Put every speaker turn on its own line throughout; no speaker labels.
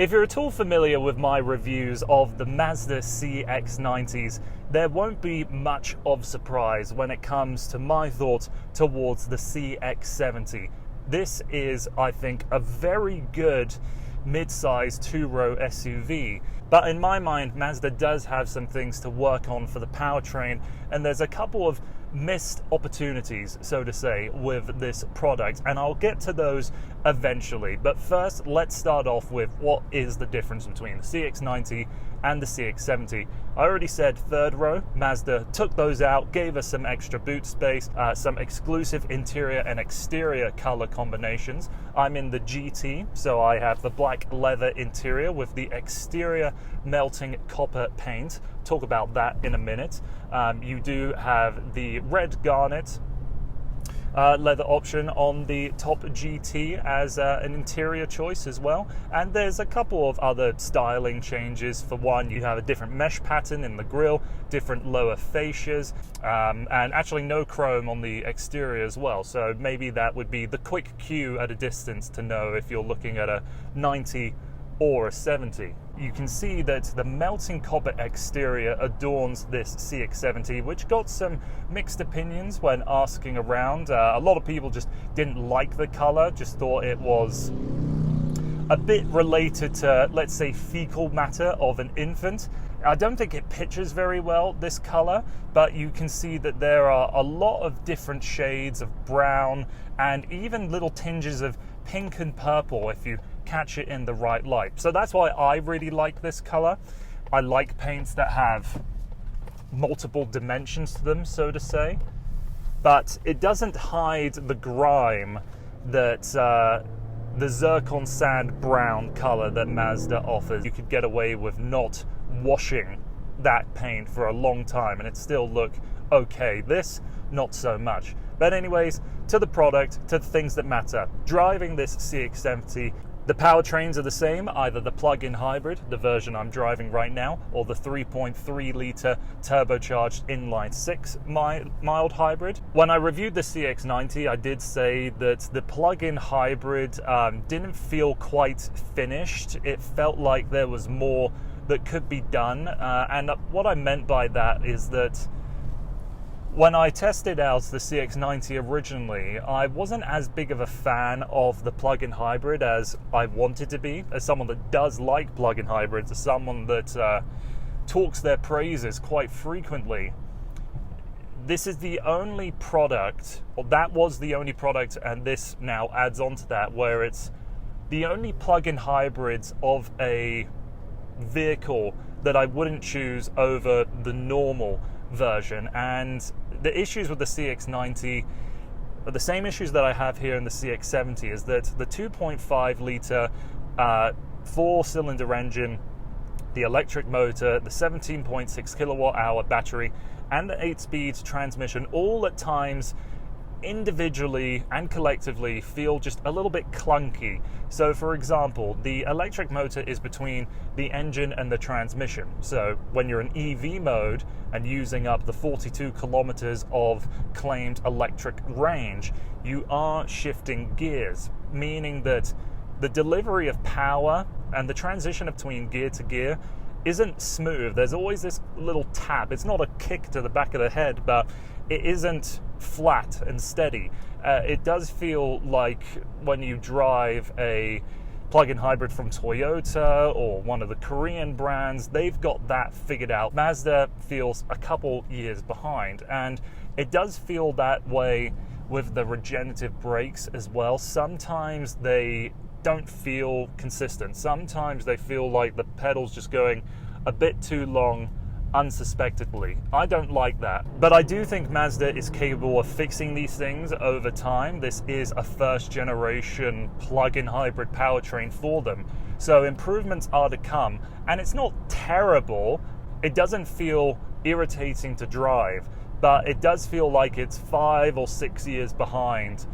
If you're at all familiar with my reviews of the Mazda CX-90s, there won't be much of surprise when it comes to my thoughts towards the CX-70. This is, I think, a very good mid-size two-row SUV. But in my mind, Mazda does have some things to work on for the powertrain, and there's a couple of missed opportunities, so to say, with this product, and I'll get to those eventually. But first, let's start off with what is the difference between the CX-90 and the CX-70. I already said third row. Mazda took those out, gave us some extra boot space, some exclusive interior and exterior color combinations. I'm in the GT, so I have the black leather interior with the exterior melting copper paint. Talk about that in a minute. You do have the red garnet leather option on the top GT as an interior choice as well, and there's a couple of other styling changes. For one, you have a different mesh pattern in the grille, different lower fascias, and actually no chrome on the exterior as well, so maybe that would be the quick cue at a distance to know if you're looking at a 90 or a 70. You can see that the melting copper exterior adorns this CX-70, which got some mixed opinions when asking around. A lot of people just didn't like the color, just thought it was a bit related to, let's say, fecal matter of an infant. I don't think it pictures very well, this color, but you can see that there are a lot of different shades of brown and even little tinges of pink and purple if you catch it in the right light. So that's why I really like this color. I like paints that have multiple dimensions to them, so to say, but it doesn't hide the grime that the zircon sand brown color that Mazda offers. You could get away with not washing that paint for a long time and it still look okay. This, not so much. But anyways, to the product, to the things that matter. Driving this CX-70, the powertrains are the same, either the plug-in hybrid, the version I'm driving right now, or the 3.3 litre turbocharged inline-six mild hybrid. When I reviewed the CX-90, I did say that the plug-in hybrid didn't feel quite finished. It felt like there was more that could be done, and what I meant by that is that when I tested out the CX-90 originally, I wasn't as big of a fan of the plug-in hybrid as I wanted to be. As someone that does like plug-in hybrids, as someone that talks their praises quite frequently, this is the only product, or that was the only product, and this now adds on to that, where it's the only plug-in hybrids of a vehicle that I wouldn't choose over the normal version. And the issues with the CX-90 are the same issues that I have here in the CX-70, is that the 2.5 litre 4-cylinder engine, the electric motor, the 17.6 kilowatt hour battery, and the 8-speed transmission all at times individually and collectively feel just a little bit clunky. So for example, the electric motor is between the engine and the transmission. So when you're in EV mode and using up the 42 kilometers of claimed electric range, you are shifting gears, meaning that the delivery of power and the transition between gear to gear isn't smooth. There's always this little tap. It's not a kick to the back of the head, but it isn't flat and steady. It does feel like when you drive a plug-in hybrid from Toyota or one of the Korean brands, they've got that figured out. Mazda feels a couple years behind, and it does feel that way with the regenerative brakes as well. Sometimes they don't feel consistent. Sometimes they feel like the pedal's just going a bit too long unsuspectedly. I don't like that, but I do think Mazda is capable of fixing these things over time. This is a first generation plug-in hybrid powertrain for them, so improvements are to come, and it's not terrible. It doesn't feel irritating to drive, but it does feel like it's 5 or 6 years behind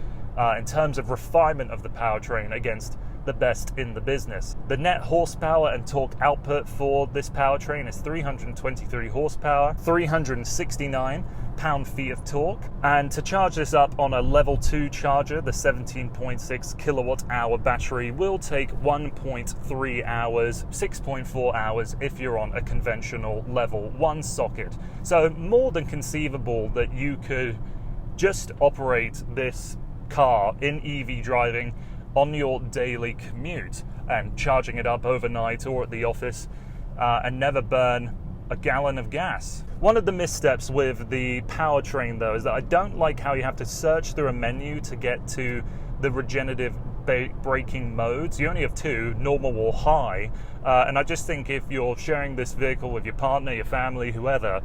in terms of refinement of the powertrain against the best in the business. The net horsepower and torque output for this powertrain is 323 horsepower, 369 pound-feet of torque. And to charge this up on a level 2 charger, the 17.6 kilowatt-hour battery will take 1.3 hours, 6.4 hours if you're on a conventional level 1 socket. So more than conceivable that you could just operate this car in EV driving on your daily commute and charging it up overnight or at the office and never burn a gallon of gas. One of the missteps with the powertrain though is that I don't like how you have to search through a menu to get to the regenerative braking modes. You only have 2, normal or high, and I just think if you're sharing this vehicle with your partner, your family, whoever,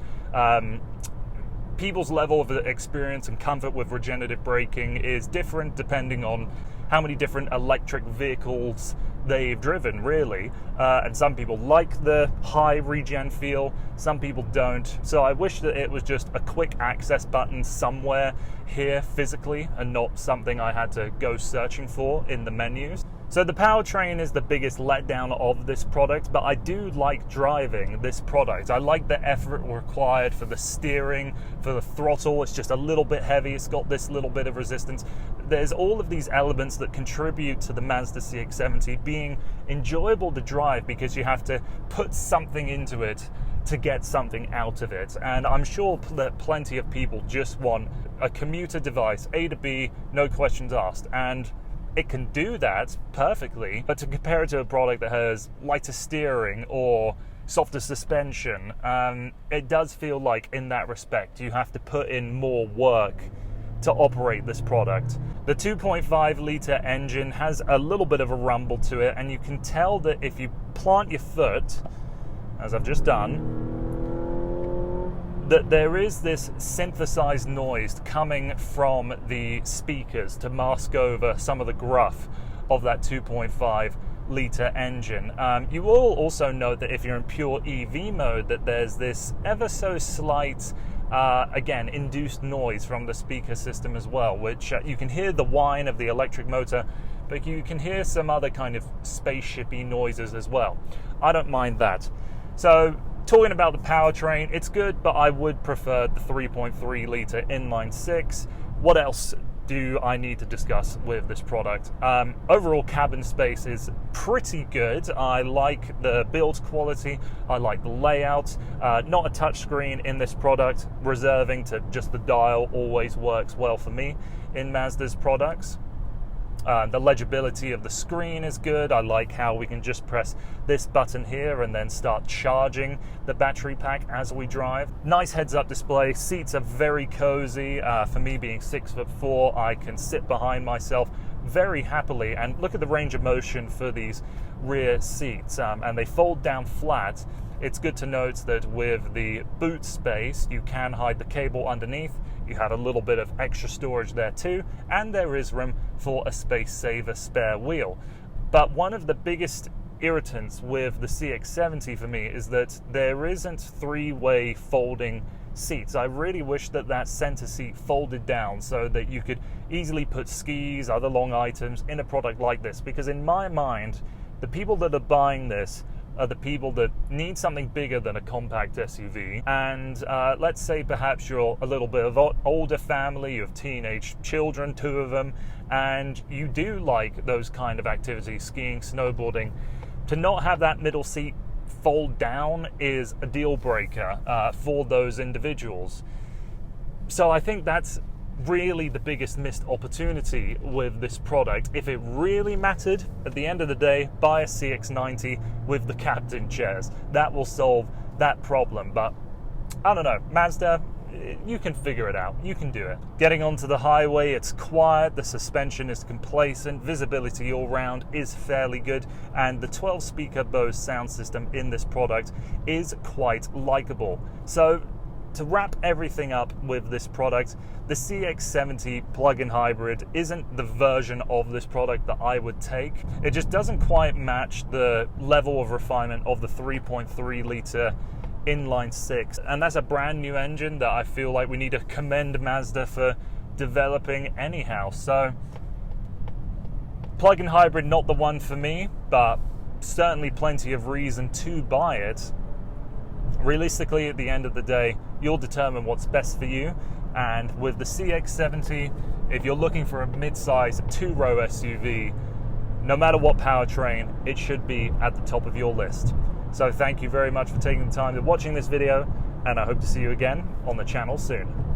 people's level of experience and comfort with regenerative braking is different depending on how many different electric vehicles they've driven, really. And some people like the high regen feel, some people don't. So I wish that it was just a quick access button somewhere here physically and not something I had to go searching for in the menus. So the powertrain is the biggest letdown of this product, but I do like driving this product. I like the effort required for the steering, for the throttle. It's just a little bit heavy. It's got this little bit of resistance. There's all of these elements that contribute to the Mazda CX-70 being enjoyable to drive because you have to put something into it to get something out of it. And I'm sure that plenty of people just want a commuter device, A to B, no questions asked. And it can do that perfectly, but to compare it to a product that has lighter steering or softer suspension, it does feel like in that respect you have to put in more work to operate this product. The 2.5 litre engine has a little bit of a rumble to it, and you can tell that if you plant your foot, as I've just done, that there is this synthesized noise coming from the speakers to mask over some of the gruff of that 2.5 litre engine. You will also note that if you're in pure EV mode that there's this ever so slight again induced noise from the speaker system as well, which you can hear the whine of the electric motor, but you can hear some other kind of spaceshipy noises as well. I don't mind that. So talking about the powertrain, it's good, but I would prefer the 3.3 litre inline 6. What else do I need to discuss with this product? Overall cabin space is pretty good. I like the build quality, I like the layout. Not a touchscreen in this product, reserving to just the dial always works well for me in Mazda's products. The legibility of the screen is good. I like how we can just press this button here and then start charging the battery pack as we drive. Nice heads-up display. Seats are very cozy. For me, being 6'4", I can sit behind myself very happily. And look at the range of motion for these rear seats, and they fold down flat. It's good to note that with the boot space, you can hide the cable underneath. You have a little bit of extra storage there too, and there is room for a space saver spare wheel. But one of the biggest irritants with the CX-70 for me is that there isn't 3-way folding seats. I really wish that that center seat folded down so that you could easily put skis, other long items in a product like this, because in my mind, the people that are buying this are the people that need something bigger than a compact SUV. And let's say perhaps you're a little bit of older family, you have teenage children, 2 of them, and you do like those kind of activities, skiing, snowboarding. To not have that middle seat fold down is a deal breaker for those individuals. So I think that's really the biggest missed opportunity with this product. If it really mattered, at the end of the day, buy a CX-90 with the captain chairs. That will solve that problem. But I don't know, Mazda, you can figure it out. You can do it. Getting onto the highway, it's quiet, the suspension is complacent, visibility all round is fairly good, and the 12-speaker Bose sound system in this product is quite likable. So to wrap everything up with this product, the CX-70 plug-in hybrid isn't the version of this product that I would take. It just doesn't quite match the level of refinement of the 3.3 litre inline 6, and that's a brand new engine that I feel like we need to commend Mazda for developing anyhow. So plug-in hybrid, not the one for me, but certainly plenty of reason to buy it. realistically, at the end of the day, you'll determine what's best for you. And with the CX-70, if you're looking for a mid-size 2-row SUV, no matter what powertrain, it should be at the top of your list. So thank you very much for taking the time to watching this video, and I hope to see you again on the channel soon.